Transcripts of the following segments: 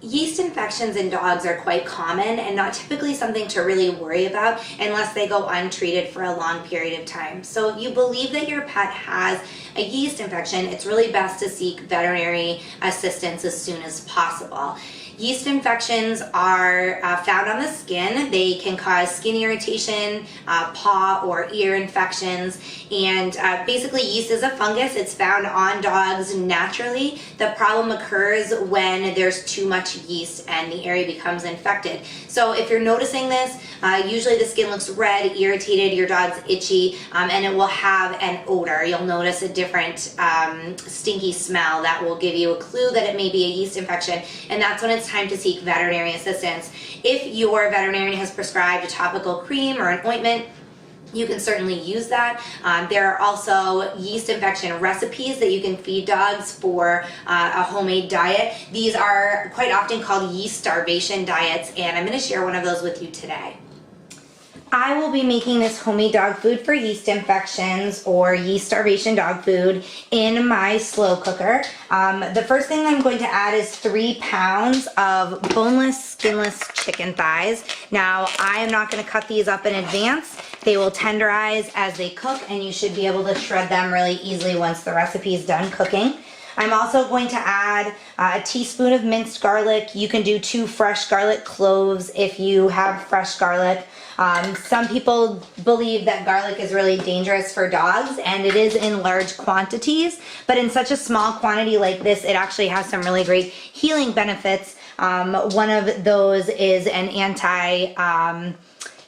Yeast infections in dogs are quite common and not typically something to really worry about unless they go untreated for a long period of time. So if you believe that your pet has a yeast infection, it's really best to seek veterinary assistance as soon as possible. Yeast infections are found on the skin. They can cause skin irritation, paw or ear infections, and basically yeast is a fungus. It's found on dogs naturally. The problem occurs when there's too much yeast and the area becomes infected. So if you're noticing this, usually the skin looks red, irritated, your dog's itchy, and it will have an odor. You'll notice a different stinky smell that will give you a clue that it may be a yeast infection, and that's when it's time to seek veterinary assistance. If your veterinarian has prescribed a topical cream or an ointment, you can certainly use that. There are also yeast infection recipes that you can feed dogs for a homemade diet. These are quite often called yeast starvation diets, and I'm going to share one of those with you today. I will be making this homemade dog food for yeast infections or yeast starvation dog food in my slow cooker. The first thing I'm going to add is 3 pounds of boneless, skinless chicken thighs. Now, I am not going to cut these up in advance. They will tenderize as they cook, and you should be able to shred them really easily once the recipe is done cooking. I'm also going to add a teaspoon of minced garlic. You can do 2 fresh garlic cloves if you have fresh garlic. Some people believe that garlic is really dangerous for dogs, and it is in large quantities, but in such a small quantity like this, it actually has some really great healing benefits. One of those is an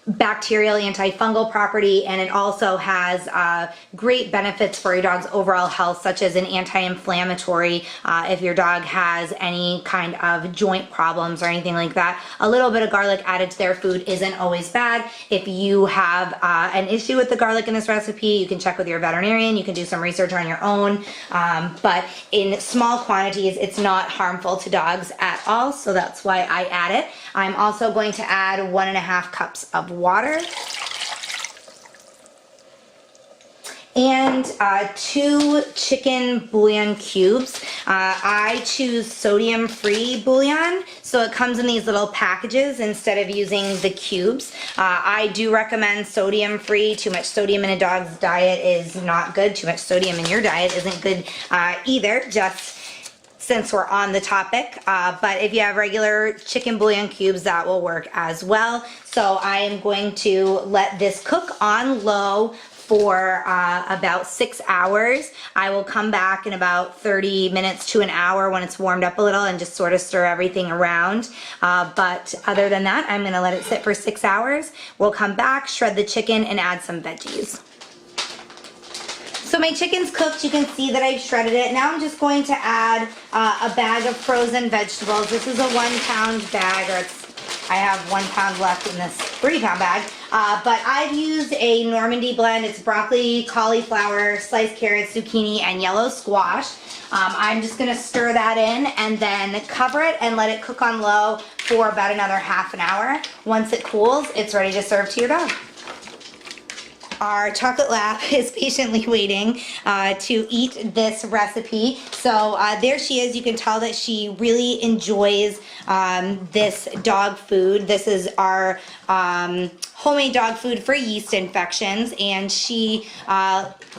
bacterial antifungal property, and it also has great benefits for your dog's overall health, such as an anti-inflammatory if your dog has any kind of joint problems or anything like that. A little bit of garlic added to their food isn't always bad. If you have an issue with the garlic in this recipe, you can check with your veterinarian. You can do some research on your own, but in small quantities it's not harmful to dogs at all, so that's why I add it. I'm also going to add 1.5 cups of water and 2 chicken bouillon cubes. I choose sodium-free bouillon, so it comes in these little packages instead of using the cubes. I do recommend sodium-free. Too much sodium in a dog's diet is not good. Too much sodium in your diet isn't good either, just since we're on the topic, but if you have regular chicken bouillon cubes, that will work as well. So I am going to let this cook on low for about 6 hours. I will come back in about 30 minutes to an hour when it's warmed up a little and just sort of stir everything around. But other than that, I'm gonna let it sit for 6 hours. We'll come back, shred the chicken, and add some veggies. So my chicken's cooked. You can see that I've shredded it. Now I'm just going to add a bag of frozen vegetables. This is a 1 pound bag, or I have 1 pound left in this 3 pound bag. But I've used a Normandy blend. It's broccoli, cauliflower, sliced carrots, zucchini, and yellow squash. I'm just gonna stir that in and then cover it and let it cook on low for about another half an hour. Once it cools, it's ready to serve to your dog. Our chocolate lab is patiently waiting to eat this recipe. So there she is. You can tell that she really enjoys this dog food. This is our homemade dog food for yeast infections, and she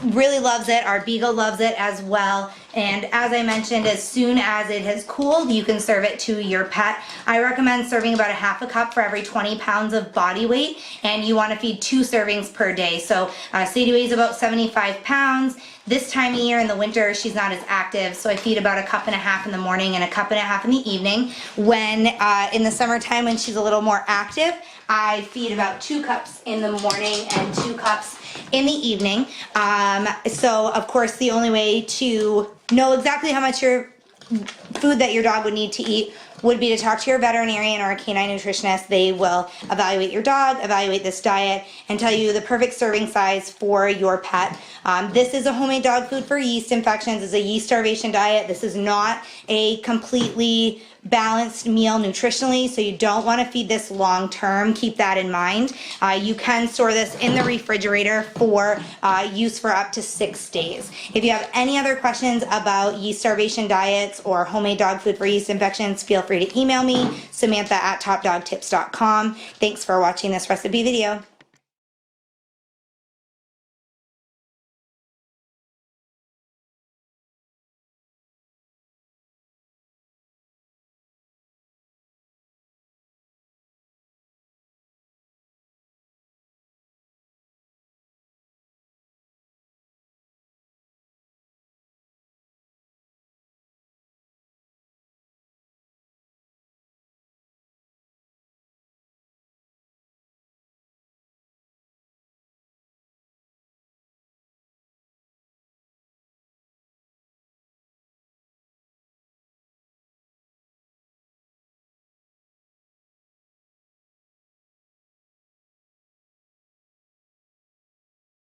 really loves it. Our beagle loves it as well. And as I mentioned, as soon as it has cooled, you can serve it to your pet. I recommend serving about 1/2 cup for every 20 pounds of body weight, and you want to feed 2 servings per day. So Sadie weighs about 75 pounds. This time of year in the winter, she's not as active, so I feed about 1.5 cups in the morning and 1.5 cups in the evening. When in the summertime, when she's a little more active, I feed about 2 cups in the morning and 2 cups in the evening. So of course, the only way to know exactly how much your food that your dog would need to eat would be to talk to your veterinarian or a canine nutritionist. They will evaluate your dog, evaluate this diet, and tell you the perfect serving size for your pet. This is a homemade dog food for yeast infections. It's a yeast starvation diet. This is not a completely balanced meal nutritionally, so you don't want to feed this long term. Keep that in mind. You can store this in the refrigerator for use for up to 6 days. If you have any other questions about yeast starvation diets or homemade dog food for yeast infections, feel free free to email me, Samantha@topdogtips.com. Thanks for watching this recipe video.